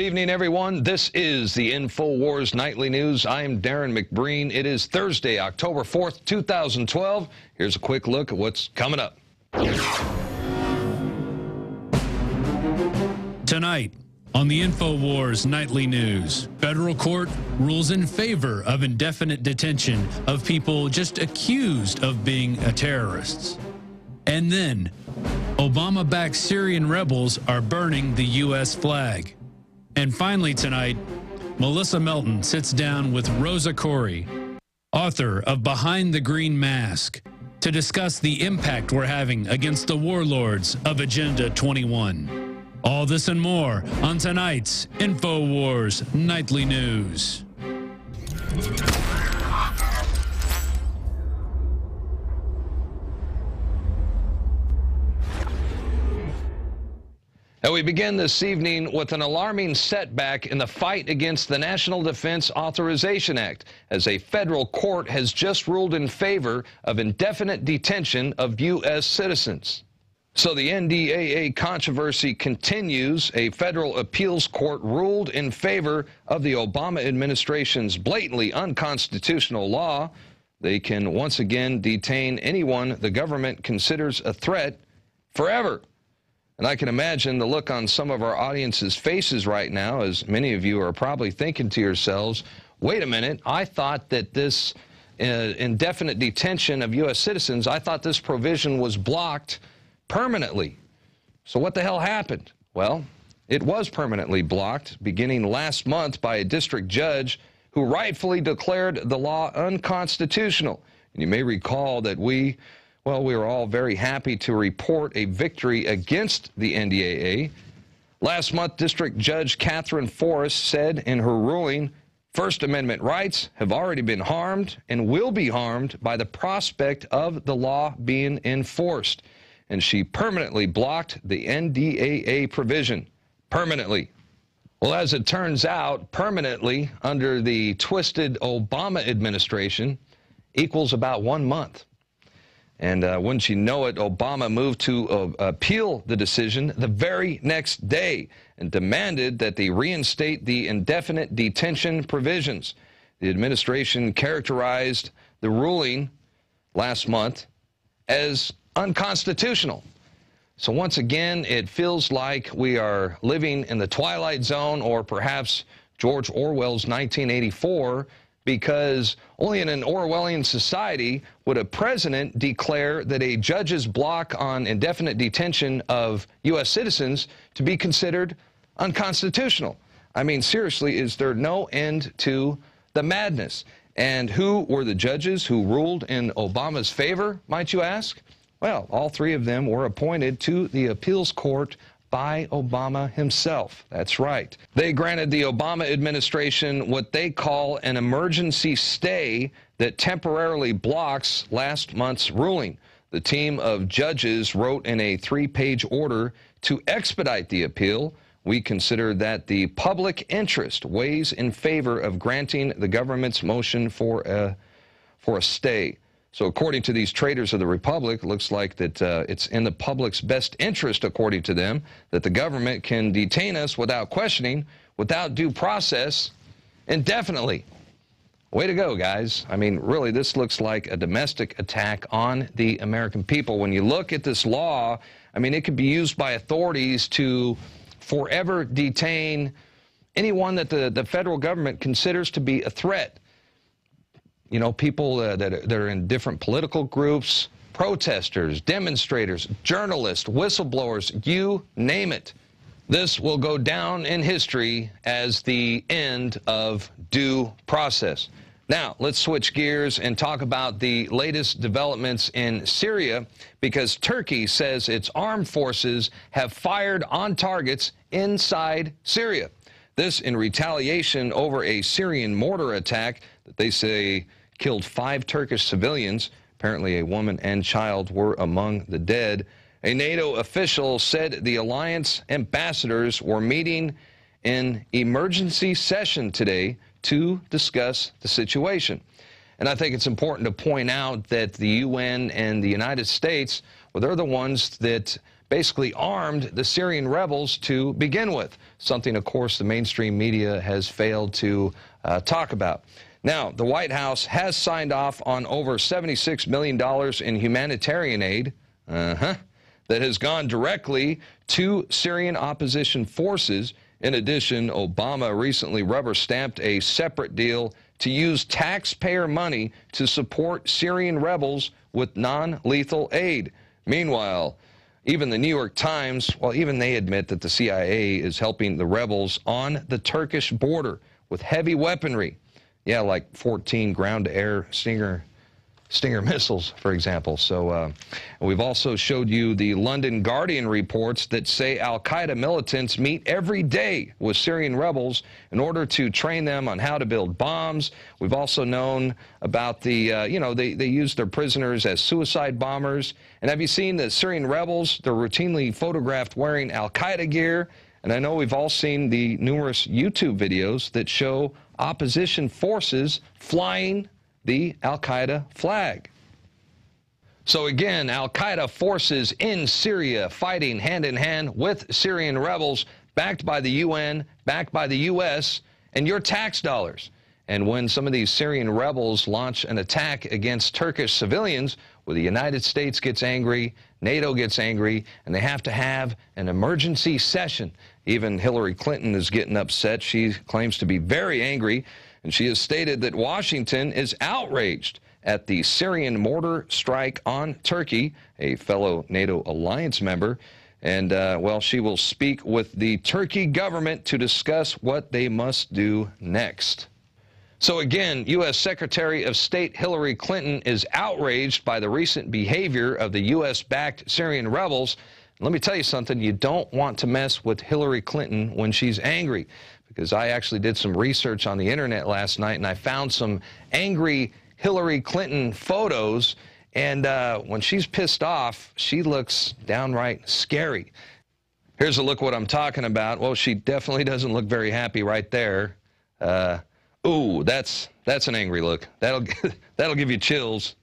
Good evening, everyone. This is the INFOWARS Nightly News. I'm Darren McBreen. It is Thursday, October 4th, 2012. Here's a quick look at what's coming up. Tonight on the INFOWARS Nightly News, federal court rules in favor of indefinite detention of people just accused of being terrorists. And then, Obama-backed Syrian rebels are burning the U.S. flag. And finally tonight, Melissa Melton sits down with Rosa Koire, author of Behind the Green Mask, to discuss the impact we're having against the warlords of Agenda 21. All this and more on tonight's INFOWARS Nightly News. Now we begin this evening with an alarming setback in the fight against the National Defense Authorization Act, as a federal court has just ruled in favor of indefinite detention of U.S. citizens. So the NDAA controversy continues. A federal appeals court ruled in favor of the Obama administration's blatantly unconstitutional law. They can once again detain anyone the government considers a threat forever. And I can imagine the look on some of our audience's faces right now, as many of you are probably thinking to yourselves, wait a minute, I thought that this indefinite detention of U.S. citizens, I thought this provision was blocked permanently. So what the hell happened? Well, it was permanently blocked beginning last month by a district judge who rightfully declared the law unconstitutional. And you may recall that we were all very happy to report a victory against the NDAA. Last month, District Judge Catherine Forrest said in her ruling, First Amendment rights have already been harmed and will be harmed by the prospect of the law being enforced. And she permanently blocked the NDAA provision. Permanently. Well, as it turns out, permanently under the twisted Obama administration equals about 1 month. And wouldn't you know it, Obama moved to appeal the decision the very next day and demanded that they reinstate the indefinite detention provisions. The administration characterized the ruling last month as unconstitutional. So once again, it feels like we are living in the Twilight Zone, or perhaps George Orwell's 1984, because only in an Orwellian society would a president declare that a judge's block on indefinite detention of U.S. citizens to be considered unconstitutional. I mean, seriously, is there no end to the madness? And who were the judges who ruled in Obama's favor, might you ask? Well, all three of them were appointed to the appeals court by Obama himself. That's right. They granted the Obama administration what they call an emergency stay that temporarily blocks last month's ruling. The team of judges wrote in a 3-page order to expedite the appeal. We consider that the public interest weighs in favor of granting the government's motion for a stay. So according to these traitors of the Republic, it looks like that it's in the public's best interest, according to them, that the government can detain us without questioning, without due process, indefinitely. Way to go, guys. I mean, really, this looks like a domestic attack on the American people. When you look at this law, I mean, it could be used by authorities to forever detain anyone that the federal government considers to be a threat. You know, people that are in different political groups, protesters, demonstrators, journalists, whistleblowers, you name it. This will go down in history as the end of due process. Now, let's switch gears and talk about the latest developments in Syria, because Turkey says its armed forces have fired on targets inside Syria. This in retaliation over a Syrian mortar attack that they say killed 5 Turkish civilians. Apparently a woman and child were among the dead. A NATO official said the alliance ambassadors were meeting in emergency session today to discuss the situation. And I think it's important to point out that the UN and the United States, well, they're the ones that basically armed the Syrian rebels to begin with, something, of course, the mainstream media has failed to talk about. Now, the White House has signed off on over $76 million in humanitarian aid that has gone directly to Syrian opposition forces. In addition, Obama recently rubber-stamped a separate deal to use taxpayer money to support Syrian rebels with non-lethal aid. Meanwhile, even the New York Times, well, even they admit that the CIA is helping the rebels on the Turkish border with heavy weaponry. Yeah, like 14 ground-to-air Stinger missiles, for example. So we've also showed you the London Guardian reports that say al-Qaeda militants meet every day with Syrian rebels in order to train them on how to build bombs. We've also known about the, they use their prisoners as suicide bombers. And have you seen the Syrian rebels? They're routinely photographed wearing al-Qaeda gear. And I know we've all seen the numerous YouTube videos that show opposition forces flying the al-Qaeda flag. So again, al-Qaeda forces in Syria fighting hand-in-hand with Syrian rebels, backed by the UN, backed by the U.S., and your tax dollars. And when some of these Syrian rebels launch an attack against Turkish civilians, well, the United States gets angry, NATO gets angry, and they have to have an emergency session. Even Hillary Clinton is getting upset. She claims to be very angry, and she has stated that Washington is outraged at the Syrian mortar strike on Turkey, a fellow NATO alliance member. And, well, she will speak with the Turkey government to discuss what they must do next. So again, U.S. Secretary of State Hillary Clinton is outraged by the recent behavior of the U.S.-backed Syrian rebels. Let me tell you something, you don't want to mess with Hillary Clinton when she's angry, because I actually did some research on the internet last night and I found some angry Hillary Clinton photos, and when she's pissed off, she looks downright scary. Here's a look what I'm talking about. Well, she definitely doesn't look very happy right there. Ooh, that's an angry look. That'll give you chills.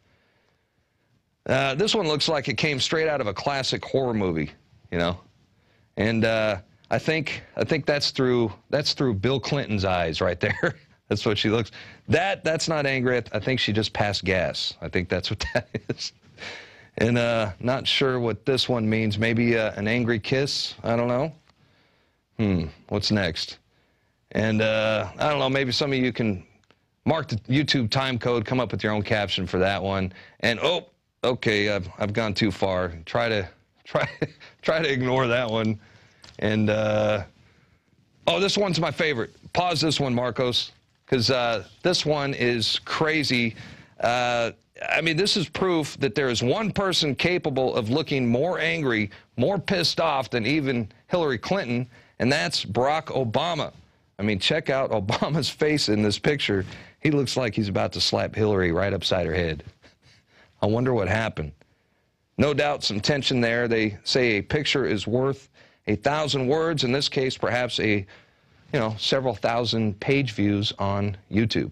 This one looks like it came straight out of a classic horror movie, you know. And I think that's through Bill Clinton's eyes right there. That's what she looks. That's not angry. I think she just passed gas. I think that's what that is. And not sure what this one means. Maybe an angry kiss. I don't know. What's next? And I don't know. Maybe some of you can mark the YouTube time code. Come up with your own caption for that one. And oh, okay, I've gone too far. Try to ignore that one. And oh, this one's my favorite. Pause this one, Marcos, because this one is crazy. I mean, this is proof that there is one person capable of looking more angry, more pissed off than even Hillary Clinton, and that's Barack Obama. I mean, check out Obama's face in this picture. He looks like he's about to slap Hillary right upside her head. I wonder what happened. No doubt some tension there. They say a picture is worth 1,000 words. In this case, perhaps several thousand page views on YouTube.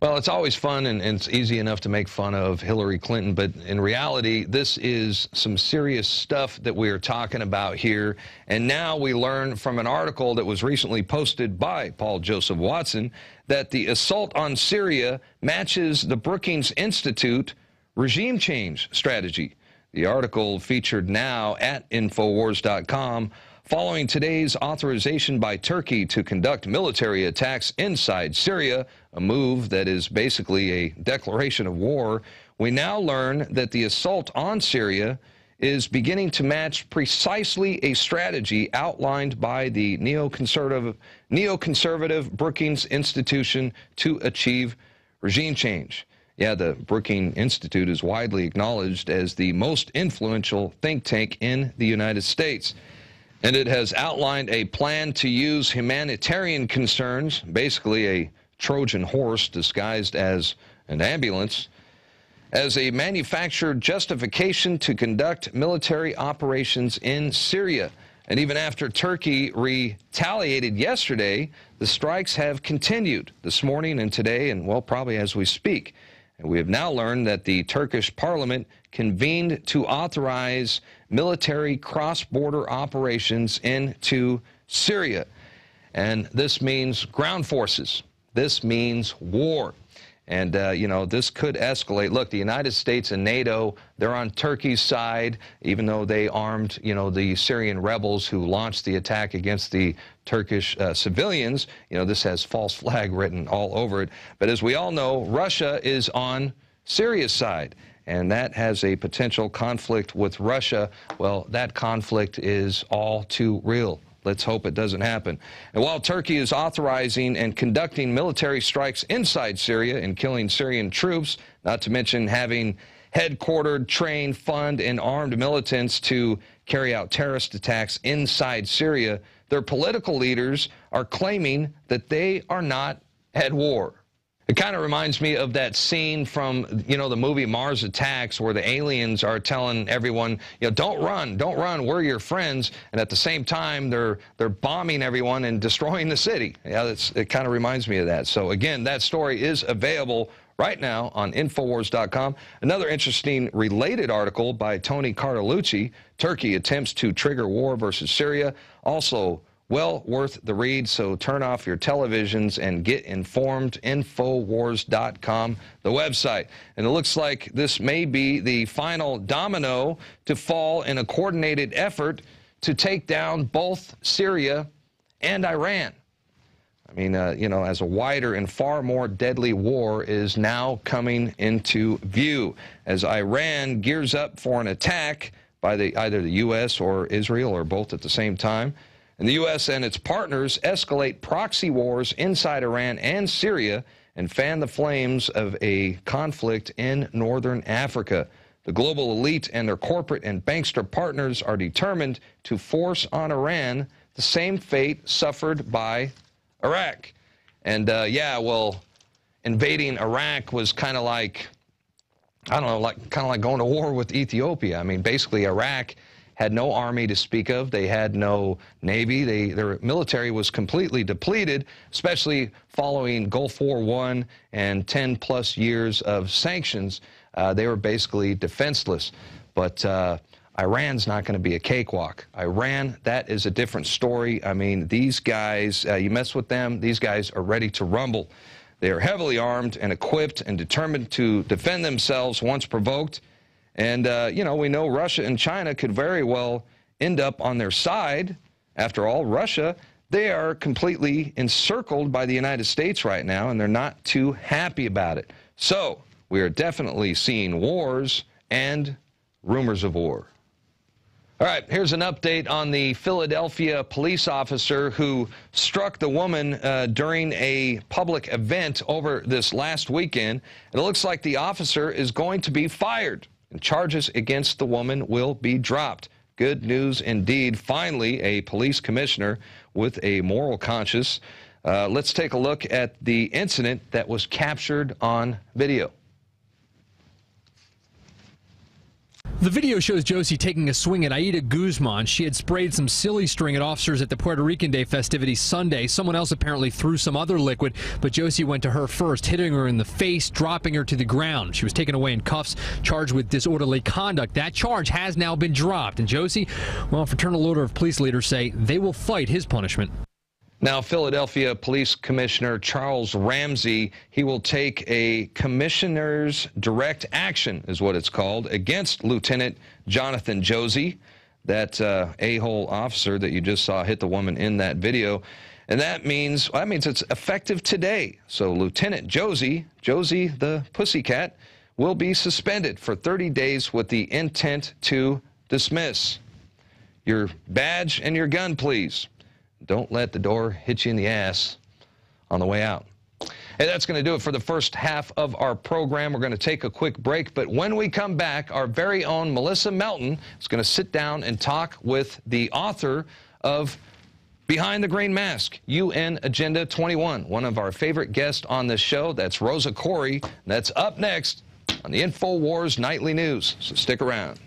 Well, it's always fun and it's easy enough to make fun of Hillary Clinton, but in reality, this is some serious stuff that we are talking about here. And now we learn from an article that was recently posted by Paul Joseph Watson that the assault on Syria matches the Brookings Institute regime change strategy. The article featured now at INFOWARS.com. Following today's authorization by Turkey to conduct military attacks inside Syria, a move that is basically a declaration of war, we now learn that the assault on Syria is beginning to match precisely a strategy outlined by the neoconservative Brookings Institution to achieve regime change. Yeah, the Brookings Institute is widely acknowledged as the most influential think tank in the United States. And it has outlined a plan to use humanitarian concerns, basically a Trojan horse disguised as an ambulance, as a manufactured justification to conduct military operations in Syria. And even after Turkey retaliated yesterday, the strikes have continued this morning and today, and, well, probably as we speak. And we have now learned that the Turkish parliament convened to authorize military cross-border operations into Syria. And this means ground forces. This means war. And, this could escalate. Look, the United States and NATO, they're on Turkey's side, even though they armed, the Syrian rebels who launched the attack against the Turkish civilians. This has false flag written all over it. But as we all know, Russia is on Syria's side. And that has a potential conflict with Russia. Well, that conflict is all too real. Let's hope it doesn't happen. And while Turkey is authorizing and conducting military strikes inside Syria and killing Syrian troops, not to mention having headquartered, trained, fund, and armed militants to carry out terrorist attacks inside Syria, their political leaders are claiming that they are not at war. It kind of reminds me of that scene from, the movie Mars Attacks, where the aliens are telling everyone, don't run, we're your friends. And at the same time, they're bombing everyone and destroying the city. Yeah, it kind of reminds me of that. So again, that story is available right now on INFOWARS.com. Another interesting related article by Tony Cartolucci, Turkey attempts to trigger war versus Syria. Also, well worth the read, so turn off your televisions and get informed. INFOWARS.com, the website. And it looks like this may be the final domino to fall in a coordinated effort to take down both Syria and Iran. I mean, as a wider and far more deadly war is now coming into view as Iran gears up for an attack by either the U.S. or Israel or both at the same time. And the U.S. and its partners escalate proxy wars inside Iran and Syria and fan the flames of a conflict in northern Africa. The global elite and their corporate and bankster partners are determined to force on Iran the same fate suffered by Iraq. And, invading Iraq was kind of like, kind of like going to war with Ethiopia. I mean, basically, Iraq had no army to speak of. They had no navy. Their military was completely depleted, especially following Gulf War I and 10-plus years of sanctions. They were basically defenseless. But Iran's not going to be a cakewalk. Iran, that is a different story. I mean, these guys, you mess with them, these guys are ready to rumble. They are heavily armed and equipped and determined to defend themselves once provoked. And, we know Russia and China could very well end up on their side. After all, Russia, they are completely encircled by the United States right now, and they're not too happy about it. So we are definitely seeing wars and rumors of war. All right, here's an update on the Philadelphia police officer who struck the woman during a public event over this last weekend. And it looks like the officer is going to be fired, and charges against the woman will be dropped. Good news indeed. Finally, a police commissioner with a moral conscience. Let's take a look at the incident that was captured on video. The video shows Josie taking a swing at Aida Guzman. She had sprayed some silly string at officers at the Puerto Rican Day festivities Sunday. Someone else apparently threw some other liquid, but Josie went to her first, hitting her in the face, dropping her to the ground. She was taken away in cuffs, charged with disorderly conduct. That charge has now been dropped. And Josie, well, Fraternal Order of Police leaders say they will fight his punishment. Now, Philadelphia Police Commissioner Charles Ramsey, he will take a commissioner's direct action, is what it's called, against Lieutenant Jonathan Josie, that a-hole officer that you just saw hit the woman in that video. And that means it's effective today. So Lieutenant Josie the pussycat, will be suspended for 30 days with the intent to dismiss. Your badge and your gun, please. Don't let the door hit you in the ass on the way out. Hey, that's going to do it for the first half of our program. We're going to take a quick break, but when we come back, our very own Melissa Melton is going to sit down and talk with the author of Behind the Green Mask, UN Agenda 21, one of our favorite guests on this show. That's Rosa Corey. That's up next on the InfoWars Nightly News, so stick around.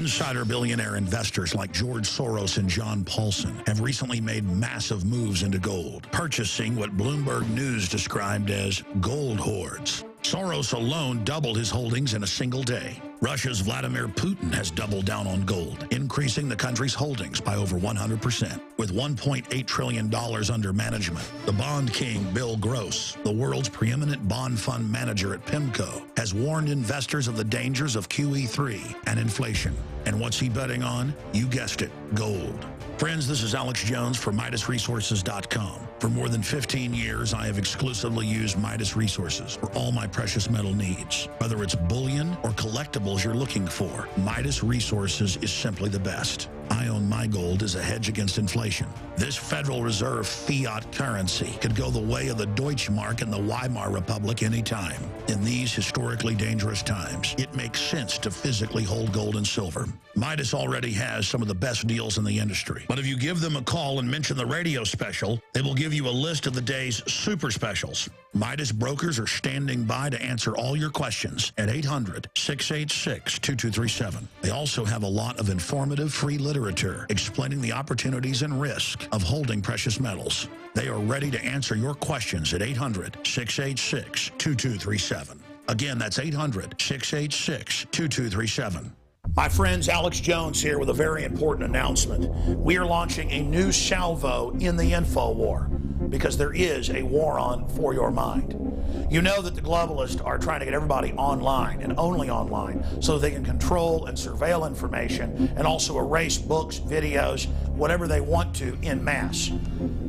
Insider billionaire investors like George Soros and John Paulson have recently made massive moves into gold, purchasing what Bloomberg News described as gold hoards. Soros alone doubled his holdings in a single day. Russia's Vladimir Putin has doubled down on gold, increasing the country's holdings by over 100%. With $1.8 trillion under management, the bond king Bill Gross, the world's preeminent bond fund manager at PIMCO, has warned investors of the dangers of QE3 and inflation. And what's he betting on? You guessed it, gold. Friends, this is Alex Jones for MidasResources.com. For more than 15 years, I have exclusively used Midas Resources for all my precious metal needs. Whether it's bullion or collectibles you're looking for, Midas Resources is simply the best. I own my gold as a hedge against inflation. This Federal Reserve fiat currency could go the way of the Deutschmark and the Weimar Republic anytime. In these historically dangerous times, it makes sense to physically hold gold and silver. Midas already has some of the best deals in the industry. But if you give them a call and mention the radio special, they will give you a list of the day's super specials. Midas brokers are standing by to answer all your questions at 800-686-2237. They also have a lot of informative free literature explaining the opportunities and risk of holding precious metals. They are ready to answer your questions at 800-686-2237. Again, that's 800-686-2237. My friends, Alex Jones here with a very important announcement. We are launching a new salvo in the InfoWar because there is a war on for your mind. You know that the globalists are trying to get everybody online and only online so that they can control and surveil information and also erase books, videos, whatever they want to en masse.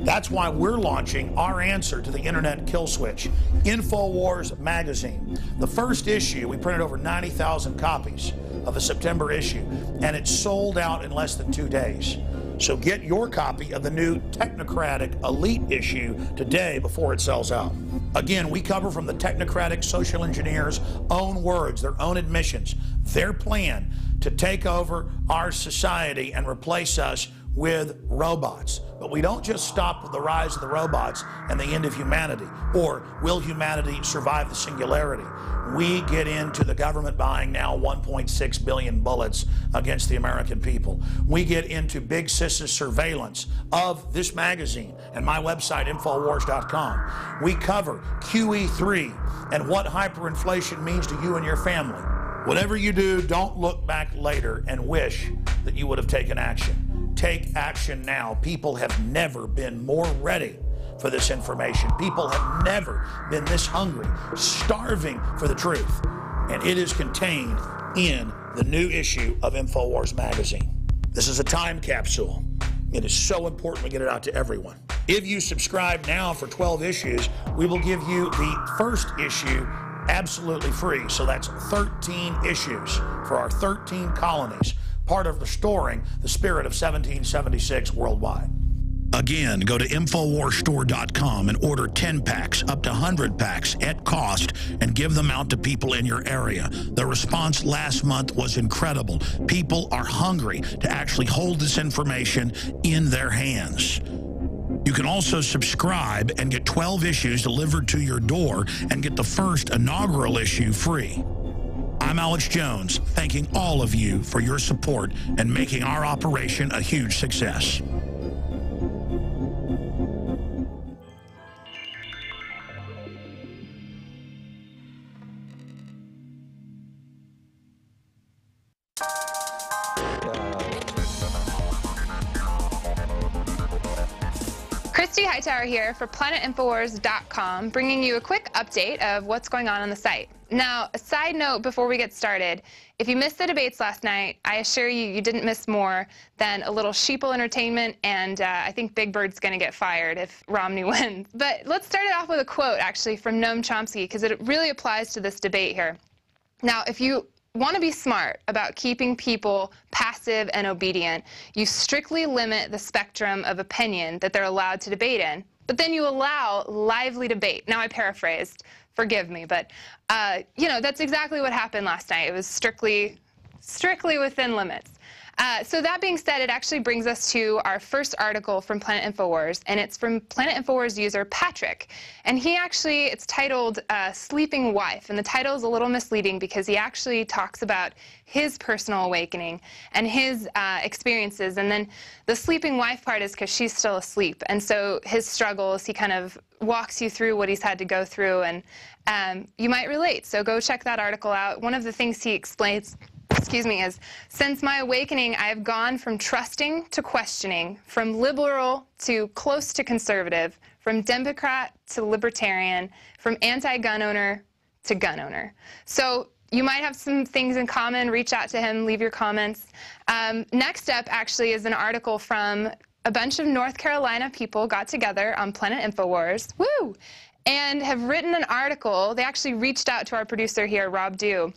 That's why we're launching our answer to the internet kill switch, InfoWars magazine. The first issue, we printed over 90,000 copies of the September issue, and it sold out in less than 2 days. So get your copy of the new Technocratic Elite issue today before it sells out. Again, we cover from the Technocratic social engineers' own words, their own admissions, their plan to take over our society and replace us with robots. But we don't just stop with the rise of the robots and the end of humanity, or will humanity survive the singularity? We get into the government buying now 1.6 billion bullets against the American people. We get into Big Sis's surveillance of this magazine and my website, InfoWars.com. We cover QE3 and what hyperinflation means to you and your family. Whatever you do, don't look back later and wish that you would have taken action. Take action now. People have never been more ready for this information. People have never been this hungry, starving for the truth. And it is contained in the new issue of InfoWars magazine. This is a time capsule. It is so important we get it out to everyone. If you subscribe now for 12 issues, we will give you the first issue absolutely free. So that's 13 issues for our 13 colonies, part of restoring the spirit of 1776 worldwide. Again, go to InfoWarsStore.com and order 10 packs, up to 100 packs at cost, and give them out to people in your area. The response last month was incredible. People are hungry to actually hold this information in their hands. You can also subscribe and get 12 issues delivered to your door and get the first inaugural issue free. I'm Alex Jones, thanking all of you for your support and making our operation a huge success. Hightower here for PlanetInfowars.com, bringing you a quick update of what's going on the site. Now, a side note before we get started, if you missed the debates last night, I assure you, you didn't miss more than a little sheeple entertainment, and I think Big Bird's going to get fired if Romney wins. But let's start it off with a quote, actually, from Noam Chomsky, because it really applies to this debate here. Now, if you want to be smart about keeping people passive and obedient, you strictly limit the spectrum of opinion that they're allowed to debate in, but then you allow lively debate. Now, I paraphrased, forgive me, but you know, that's exactly what happened last night. It was strictly strictly within limits. So that being said, it actually brings us to our first article from Planet InfoWars, and it's from Planet InfoWars user Patrick. And he actually, it's titled Sleeping Wife, and the title is a little misleading because he actually talks about his personal awakening and his experiences. And then the sleeping wife part is because she's still asleep. And so his struggles, he kind of walks you through what he's had to go through, and you might relate. So go check that article out. One of the things he explains, is, since my awakening, I have gone from trusting to questioning, from liberal to close to conservative, from Democrat to libertarian, from anti-gun owner to gun owner. So you might have some things in common. Reach out to him, leave your comments. Next up, actually, is an article from a bunch of North Carolina people got together on Planet InfoWars, woo, and have written an article. They actually reached out to our producer here, Rob Dew,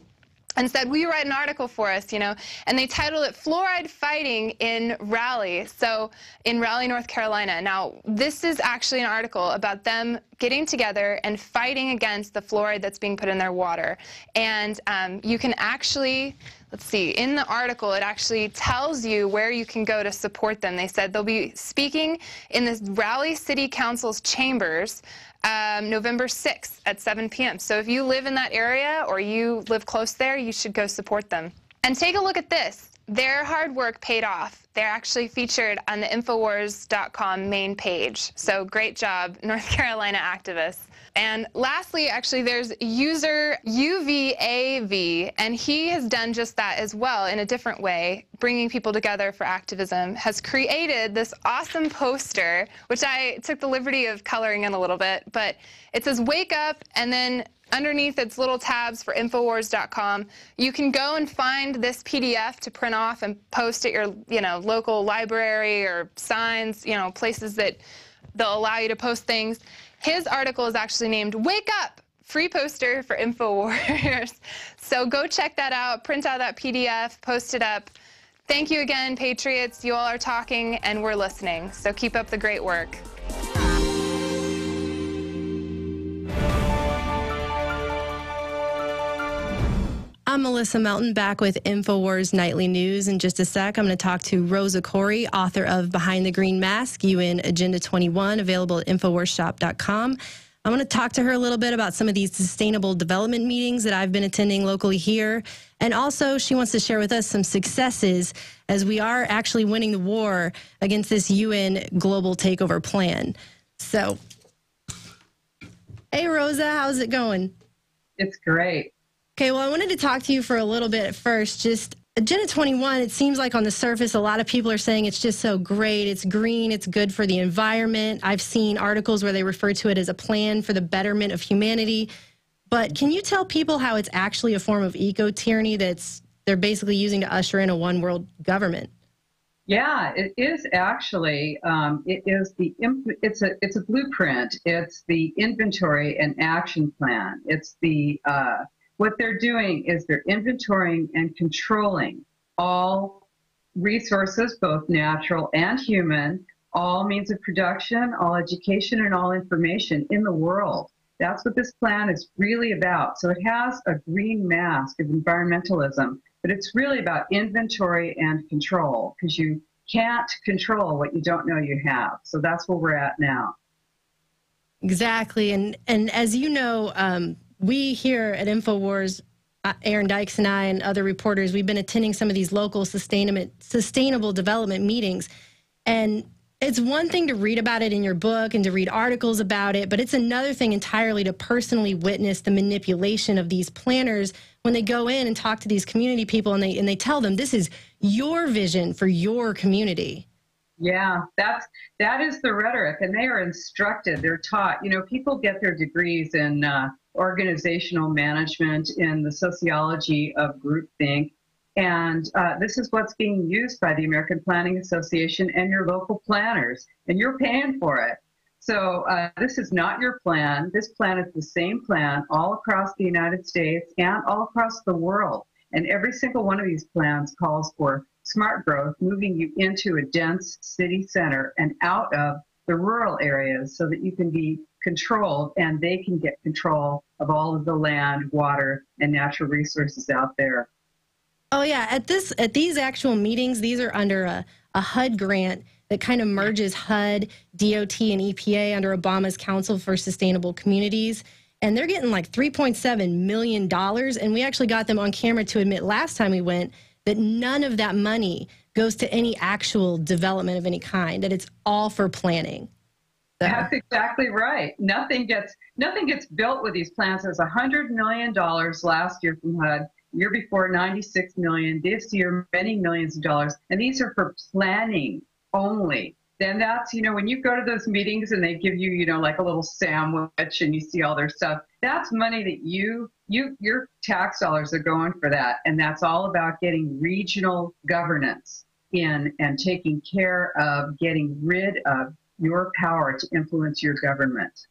and said, will you write an article for us, and they titled it Fluoride Fighting in Raleigh, so in Raleigh, North Carolina. Now, this is actually an article about them getting together and fighting against the fluoride that's being put in their water. And you can actually, let's see, in the article, it actually tells you where you can go to support them. They said they'll be speaking in the Raleigh City Council's chambers November 6th at 7 p.m. So if you live in that area or you live close there, you should go support them. And take a look at this. Their hard work paid off. They're actually featured on the Infowars.com main page. So great job, North Carolina activists. And lastly, actually, there's user UVAV, and he has done just that as well in a different way, bringing people together for activism, has created this awesome poster, which I took the liberty of coloring in a little bit, but it says, wake up, and then underneath its little tabs for Infowars.com, you can go and find this PDF to print off and post at your, local library or signs, places that they'll allow you to post things. His article is actually named Wake Up! Free poster for InfoWars. So go check that out, print out that PDF, post it up. Thank you again, Patriots. You all are talking and we're listening. So keep up the great work. I'm Melissa Melton, back with InfoWars Nightly News. In just a sec, I'm going to talk to Rosa Corey, author of Behind the Green Mask, UN Agenda 21, available at InfoWarsShop.com. I want to talk to her a little bit about some of these sustainable development meetings that I've been attending locally here. And also, she wants to share with us some successes as we are actually winning the war against this UN global takeover plan. So, hey, Rosa, how's it going? It's great. Okay, well, I wanted to talk to you for a little bit at first. Just Agenda 21, it seems like on the surface, a lot of people are saying it's just so great. It's green. It's good for the environment. I've seen articles where they refer to it as a plan for the betterment of humanity. But can you tell people how it's actually a form of eco-tyranny they're basically using to usher in a one-world government? Yeah, it is actually. It's a blueprint. It's the inventory and action plan. It's the what they're doing is they're inventorying and controlling all resources, both natural and human, all means of production, all education, and all information in the world. That's what this plan is really about. So it has a green mask of environmentalism, but it's really about inventory and control, because you can't control what you don't know you have. So that's where we're at now. Exactly. And as you know, we here at InfoWars, Aaron Dykes and I and other reporters, we've been attending some of these local sustainable development meetings. And it's one thing to read about it in your book and to read articles about it, but it's another thing entirely to personally witness the manipulation of these planners when they go in and talk to these community people and they tell them this is your vision for your community. Yeah, that is the rhetoric, and they are instructed, they're taught. People get their degrees in organizational management, in the sociology of groupthink, and this is what's being used by the American Planning Association and your local planners, and you're paying for it. So this is not your plan. This plan is the same plan all across the United States and all across the world, and every single one of these plans calls for smart growth, moving you into a dense city center and out of the rural areas so that you can be controlled and they can get control of all of the land, water, and natural resources out there. Oh yeah, at these actual meetings, these are under a HUD grant that kind of merges HUD, DOT, and EPA under Obama's Council for Sustainable Communities. And they're getting like $3.7 million. And we actually got them on camera to admit last time we went that none of that money goes to any actual development of any kind, that it's all for planning. So. That's exactly right. Nothing gets built with these plans. There's $100 million last year from HUD. Year before, $96 million. This year, many millions of dollars. And these are for planning only. Then that's, when you go to those meetings and they give you, like a little sandwich and you see all their stuff, that's money that your tax dollars are going for that. And that's all about getting regional governance in and taking care of getting rid of your power to influence your government.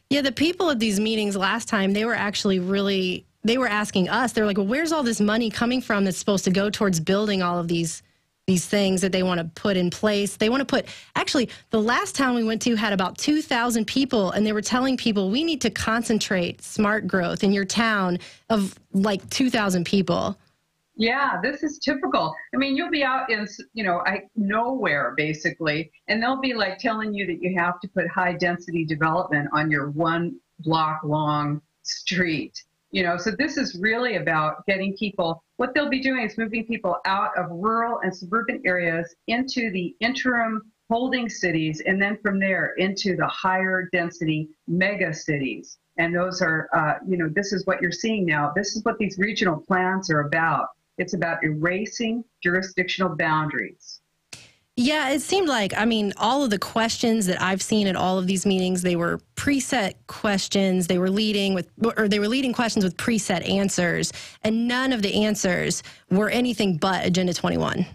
Yeah, the people at these meetings last time, they were actually they were asking us, they're like, well, where's all this money coming from that's supposed to go towards building all of these things that they want to put in place? They want to put, actually, the last town we went to had about 2,000 people, and they were telling people, we need to concentrate smart growth in your town of like 2,000 people. Yeah, this is typical. I mean, you'll be out in, nowhere, basically, and they'll be like telling you that you have to put high density development on your 1 block long street. So this is really about getting people, what they'll be doing is moving people out of rural and suburban areas into the interim holding cities, and then from there into the higher density mega cities. And those are, this is what you're seeing now. This is what these regional plans are about. It's about erasing jurisdictional boundaries. Yeah, it seemed like, all of the questions that I've seen at all of these meetings, they were preset questions. They were leading questions with preset answers, and none of the answers were anything but Agenda 21.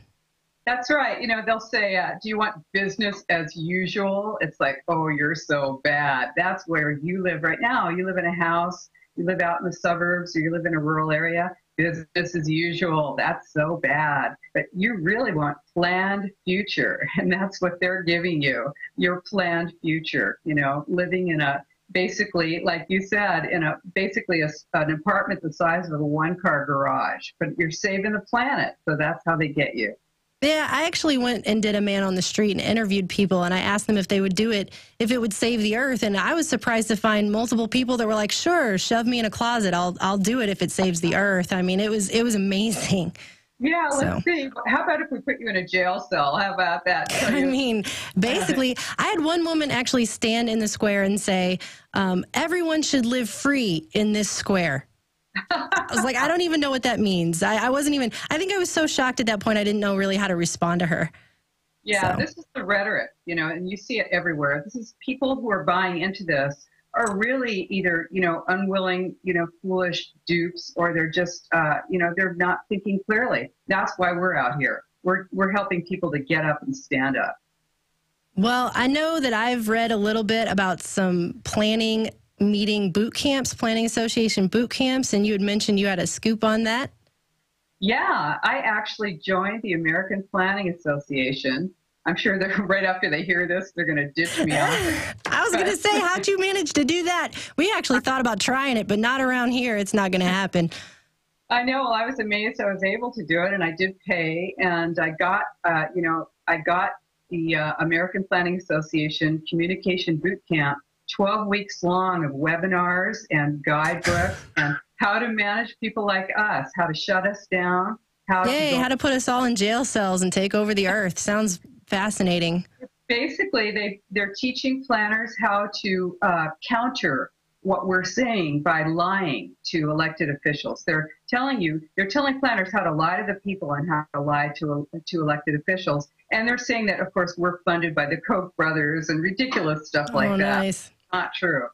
That's right. They'll say, do you want business as usual? It's like, oh, you're so bad. That's where you live right now. You live in a house, you live out in the suburbs, or you live in a rural area. Business as usual. That's so bad. But you really want planned future, and that's what they're giving you, your planned future, living in a, basically, like you said, in a, basically an apartment the size of a 1-car garage, but you're saving the planet. So that's how they get you. Yeah, I actually went and did a man on the street and interviewed people, and I asked them if they would do it, if it would save the earth. And I was surprised to find multiple people that were like, sure, shove me in a closet. I'll do it if it saves the earth. It was amazing. Yeah, let's see. How about if we put you in a jail cell? How about that? Basically, I had one woman actually stand in the square and say, everyone should live free in this square. I was like, I don't even know what that means. I think I was so shocked at that point, I didn't know really how to respond to her. Yeah, This is the rhetoric, and you see it everywhere. This is people who are buying into this are really either, unwilling, foolish dupes, or they're just, they're not thinking clearly. That's why we're out here. We're helping people to get up and stand up. Well, I know that I've read a little bit about some planning boot camps, Planning Association boot camps, and you had mentioned you had a scoop on that. Yeah, I actually joined the American Planning Association. I'm sure they're right after they hear this, they're going to ditch me off. I was going to say, how'd you manage to do that? We actually thought about trying it, but not around here. It's not going to happen. I know. Well, I was amazed I was able to do it, and I did pay, and I got, the American Planning Association Communication Boot Camp, 12 weeks long of webinars and guidebooks and how to manage people like us, how to shut us down, how to put us all in jail cells and take over the earth. Sounds fascinating. Basically, they're teaching planners how to counter what we're saying by lying to elected officials. They're telling planners how to lie to the people and how to lie to elected officials. And they're saying that, of course, we're funded by the Koch brothers and ridiculous stuff like that. Nice. Not true.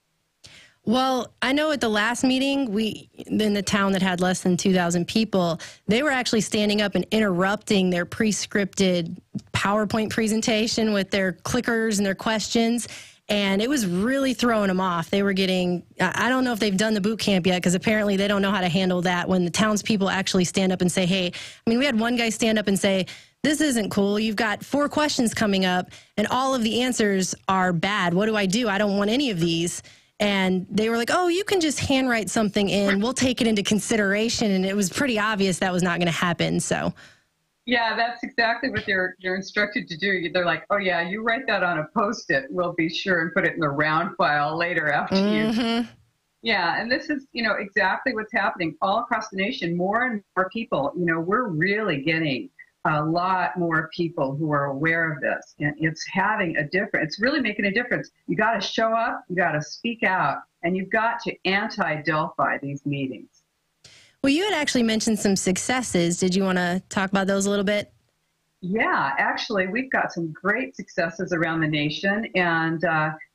Well, I know at the last meeting, in the town that had less than 2,000 people, they were actually standing up and interrupting their pre-scripted PowerPoint presentation with their clickers and their questions. And it was really throwing them off. They were getting, I don't know if they've done the boot camp yet, because apparently they don't know how to handle that when the townspeople actually stand up and say, hey, we had one guy stand up and say, this isn't cool. You've got 4 questions coming up and all of the answers are bad. What do? I don't want any of these. And they were like, oh, you can just handwrite something in. We'll take it into consideration. And it was pretty obvious that was not going to happen. So, yeah, that's exactly what you're instructed to do. They're like, oh, yeah, you write that on a Post-it. We'll be sure and put it in the round file later after you. Yeah, and this is, exactly what's happening all across the nation. More and more people, we're really getting a lot more people who are aware of this, and it's having a difference. It's really making a difference. You got to show up, you got to speak out, and you've got to anti-Delphi these meetings. Well, you had actually mentioned some successes. Did you want to talk about those a little bit? Yeah, actually, we've got some great successes around the nation, and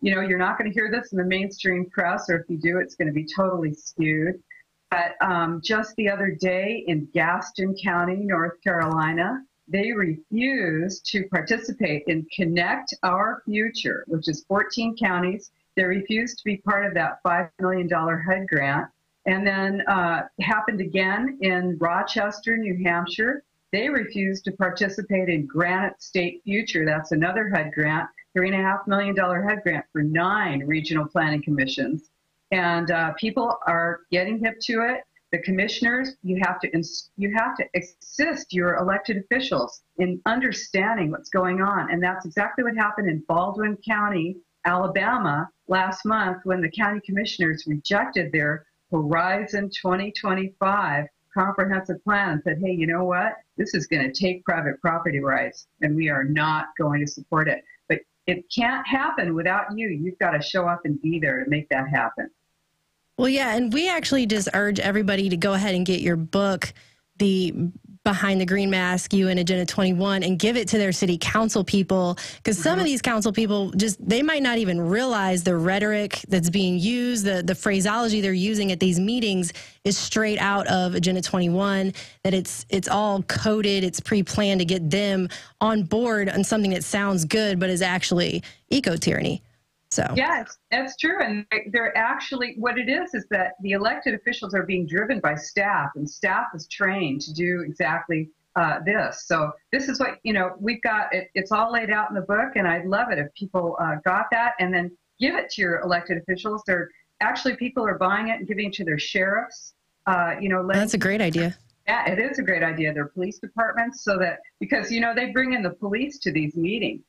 you're not going to hear this in the mainstream press, or if you do, it's going to be totally skewed. But just the other day in Gaston County, North Carolina, they refused to participate in Connect Our Future, which is 14 counties. They refused to be part of that $5 million HUD grant. And then happened again in Rochester, New Hampshire. They refused to participate in Granite State Future. That's another HUD grant, $3.5 million HUD grant for 9 regional planning commissions. And people are getting hip to it. The commissioners, you have to assist your elected officials in understanding what's going on. And that's exactly what happened in Baldwin County, Alabama, last month when the county commissioners rejected their Horizon 2025 comprehensive plan and said, hey, you know what? This is going to take private property rights, and we are not going to support it. But it can't happen without you. You've got to show up and be there to make that happen. Well, yeah, and we actually just urge everybody to go ahead and get your book, the Behind the Green Mask, UN Agenda 21, and give it to their city council people, because some of these council people they might not even realize the rhetoric that's being used, the phraseology they're using at these meetings is straight out of Agenda 21, that it's all coded, it's pre-planned to get them on board on something that sounds good but is actually eco-tyranny. So. Yeah, that's true. And they're actually, what it is that the elected officials are being driven by staff, and staff is trained to do exactly this. So this is what, we've got, it's all laid out in the book, and I'd love it if people got that and then give it to your elected officials. People are buying it and giving it to their sheriffs. That's a great idea. Yeah, it is a great idea. Their police departments, because, they bring in the police to these meetings.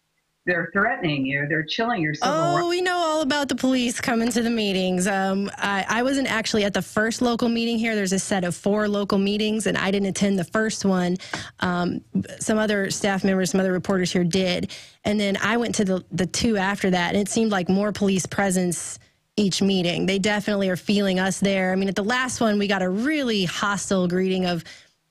They're threatening you. They're chilling your civil rights. Oh, we know all about the police coming to the meetings. I wasn't actually at the first local meeting here. There's a set of 4 local meetings, and I didn't attend the first one. Some other staff members, some other reporters here did. And then I went to the 2 after that, and it seemed like more police presence each meeting. They definitely are feeling us there. I mean, at the last one, we got a really hostile greeting of,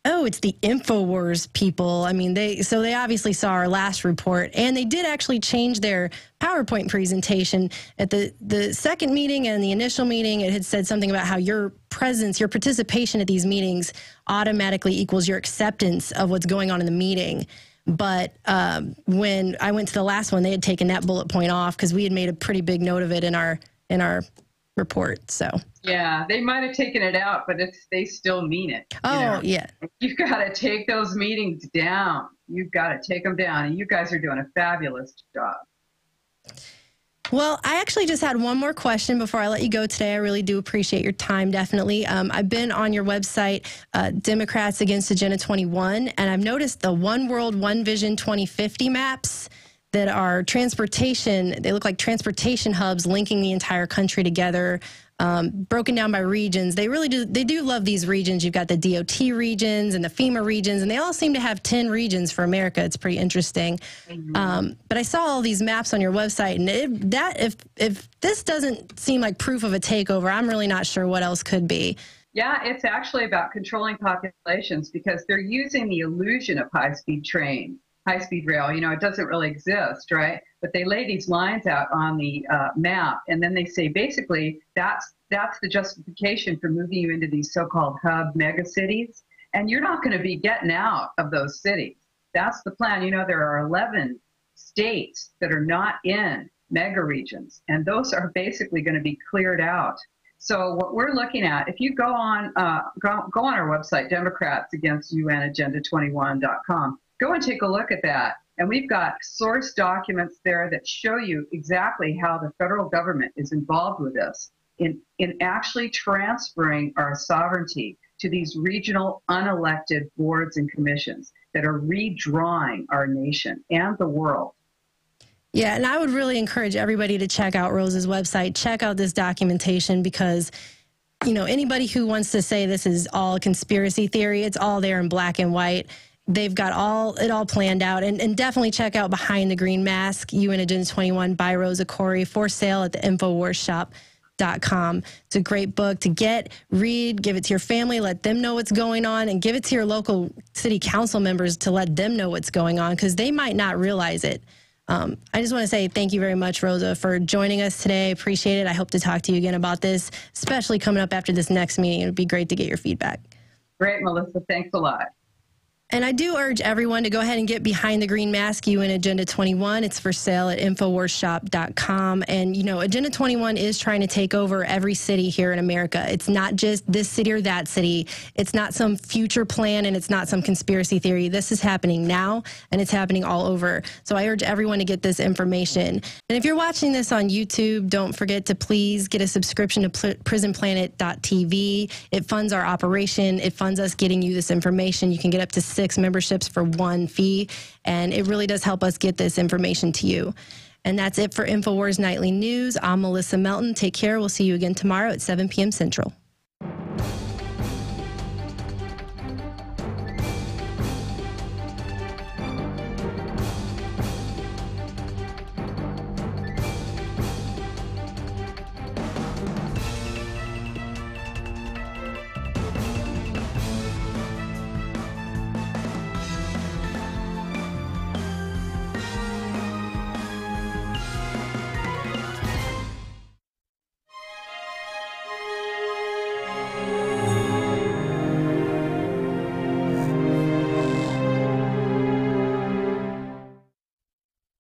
oh, it's the INFOWARS people. I mean, they obviously saw our last report, and they did actually change their PowerPoint presentation. At the second meeting and the initial meeting, it had said something about how your presence, your participation at these meetings automatically equals your acceptance of what's going on in the meeting. But when I went to the last one, they had taken that bullet point off because we had made a pretty big note of it in our report. So yeah, they might have taken it out, but they still mean it. Yeah. You've got to take those meetings down. You've got to take them down, and you guys are doing a fabulous job. Well, I actually just had one more question before I let you go today. I really do appreciate your time, definitely. I've been on your website, Democrats Against Agenda 21, and I've noticed the One World, One Vision 2050 maps that are transportation. They look like transportation hubs linking the entire country together, broken down by regions. They do love these regions. You've got the DOT regions and the FEMA regions, and they all seem to have 10 regions for America. It's pretty interesting. But I saw all these maps on your website, and if this doesn't seem like proof of a takeover, I'm really not sure what else could be. Yeah, it's actually about controlling populations, because they're using the illusion of high-speed train, high-speed rail. It doesn't really exist, right? But they lay these lines out on the map, and then they say basically that's the justification for moving you into these so-called hub megacities, and you're not going to be getting out of those cities. That's the plan. There are 11 states that are not in mega regions, and those are basically going to be cleared out. So what we're looking at, if you go on our website, DemocratsAgainstUNAgenda21.com, go and take a look at that. And we've got source documents there that show you exactly how the federal government is involved with this in actually transferring our sovereignty to these regional unelected boards and commissions that are redrawing our nation and the world. Yeah, and I would really encourage everybody to check out Rose's website, check out this documentation, because, you know, anybody who wants to say this is all conspiracy theory, it's all there in black and white. They've got it all planned out. And definitely check out Behind the Green Mask, UN Agenda 21 by Rosa Koire, for sale at the INFOWARSshop.com. It's a great book to get, read, give it to your family, let them know what's going on, and give it to your local city council members to let them know what's going on, because they might not realize it. I just want to say thank you very much, Rosa, for joining us today. Appreciate it. I hope to talk to you again about this, especially coming up after this next meeting. It would be great to get your feedback. Great, Melissa. Thanks a lot. And I do urge everyone to go ahead and get Behind the Green Mask, UN Agenda 21. It's for sale at INFOWARSshop.com. And, you know, Agenda 21 is trying to take over every city here in America. It's not just this city or that city. It's not some future plan, and it's not some conspiracy theory. This is happening now, and it's happening all over. So I urge everyone to get this information. And if you're watching this on YouTube, don't forget to please get a subscription to PrisonPlanet.tv. It funds our operation. It funds us getting you this information. You can get up to 6 memberships for one fee, and it really does help us get this information to you. And that's it for INFOWARS Nightly News. I'm Melissa Melton. Take care. We'll see you again tomorrow at 7 p.m. Central.